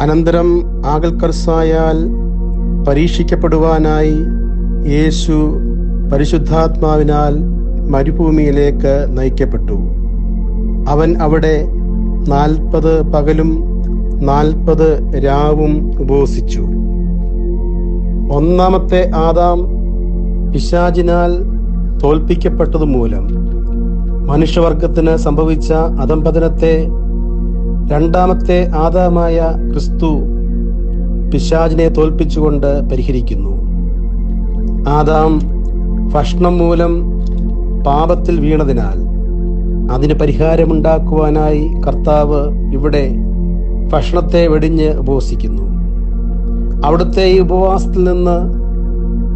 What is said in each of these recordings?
അനന്തരം ആകൽക്കർസായാൽ പരീക്ഷിക്കപ്പെടുവാനായി യേശു പരിശുദ്ധാത്മാവിനാൽ മരുഭൂമിയിലേക്ക് നയിക്കപ്പെട്ടു. അവൻ അവിടെ 40 പകലും 40 രാവും ഉപവസിച്ചു. ഒന്നാമത്തെ ആദാം പിശാചിനാൽ തോൽപ്പിക്കപ്പെട്ടതുമൂലം മനുഷ്യവർഗത്തിന് സംഭവിച്ച അധംപതനത്തെ രണ്ടാമത്തെ ആദാമായ ക്രിസ്തു പിശാചിനെ തോൽപ്പിച്ചുകൊണ്ട് പരിഹരിക്കുന്നു. ആദാം ഭക്ഷണം മൂലം പാപത്തിൽ വീണതിനാൽ അതിന് പരിഹാരമുണ്ടാക്കുവാനായി കർത്താവ് ഇവിടെ ഭക്ഷണത്തെ വെടിഞ്ഞ് ഉപവസിക്കുന്നു. അവിടുത്തെ ഈ ഉപവാസത്തിൽ നിന്ന്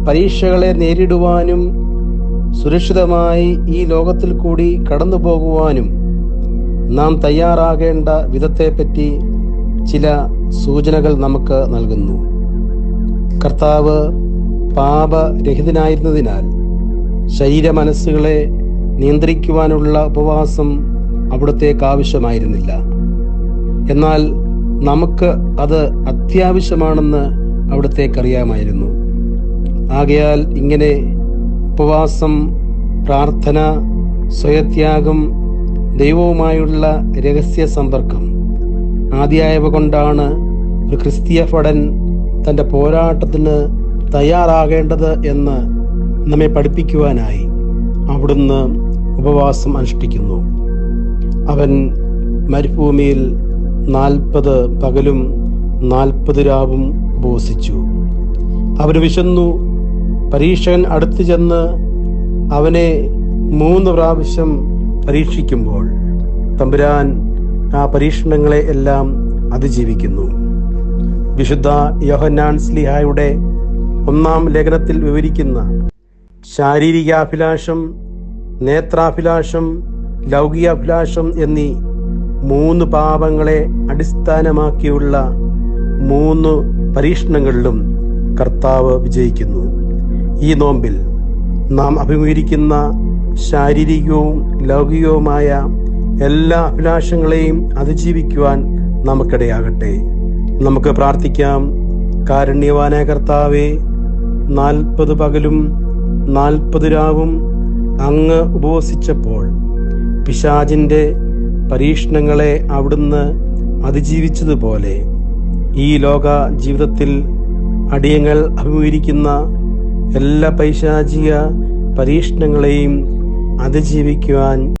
പരീക്ഷകളെ നേരിടുവാനും സുരക്ഷിതമായി ഈ ലോകത്തിൽ കൂടി കടന്നു പോകുവാനും നാം തയ്യാറാകേണ്ട വിധത്തെപ്പറ്റി ചില സൂചനകൾ നമുക്ക് നൽകുന്നു. കർത്താവ് പാപരഹിതനായിരുന്നതിനാൽ ശരീര മനസ്സുകളെ നിയന്ത്രിക്കുവാനുള്ള ഉപവാസം അവിടത്തേക്ക് ആവശ്യമായിരുന്നില്ല. എന്നാൽ നമുക്ക് അത് അത്യാവശ്യമാണെന്ന് അവിടത്തേക്കറിയാമായിരുന്നു. ആകയാൽ ഇങ്ങനെ ഉപവാസം, പ്രാർത്ഥന, സ്വയത്യാഗം, ദൈവവുമായുള്ള രഹസ്യ സമ്പർക്കം ആദിയായവ കൊണ്ടാണ് ഒരു ക്രിസ്തീയ ഭടൻ തൻ്റെ പോരാട്ടത്തിന് തയ്യാറാകേണ്ടത് എന്ന് നമ്മെ പഠിപ്പിക്കുവാനായി അവിടുന്ന് ഉപവാസം അനുഷ്ഠിക്കുന്നു. അവൻ മരുഭൂമിയിൽ 40 പകലും 40 രാവും ഉപവസിച്ചു. അവന് വിശന്നു. പരീക്ഷകൻ അടുത്തു ചെന്ന് അവനെ 3 പ്രാവശ്യം പരീക്ഷിക്കുമ്പോൾ തമ്പുരാൻ ആ പരീക്ഷണങ്ങളെ എല്ലാം അതിജീവിക്കുന്നു. വിശുദ്ധ യോഹന്നാൻ ശ്ലീഹായുടെ 1-ാം ലേഖനത്തിൽ വിവരിക്കുന്ന ശാരീരികാഭിലാഷം, നേത്രാഭിലാഷം, ലൗകികാഭിലാഷം എന്നീ 3 പാപങ്ങളെ അടിസ്ഥാനമാക്കിയുള്ള 3 പരീക്ഷണങ്ങളിലും കർത്താവ് വിജയിക്കുന്നു. ഈ നോമ്പിൽ നാം അഭിമുഖീകരിക്കുന്ന ശാരീരികവും ലൗകികവുമായ എല്ലാ അഭിലാഷങ്ങളെയും അതിജീവിക്കുവാൻ നമുക്കിടയാകട്ടെ. നമുക്ക് പ്രാർത്ഥിക്കാം. കാരുണ്യവാനായ കർത്താവേ, 40 പകലും 40 രാവും അങ്ങ് ഉപവസിച്ചപ്പോൾ പിശാചിന്റെ പരീക്ഷണങ്ങളെ അവിടുന്ന് അതിജീവിച്ചതുപോലെ ഈ ലോക ജീവിതത്തിൽ അടിയങ്ങൾ അഭിമുഖീകരിക്കുന്ന എല്ലാ പൈശാചിക പരീക്ഷണങ്ങളെയും അതിജീവിക്കുവാൻ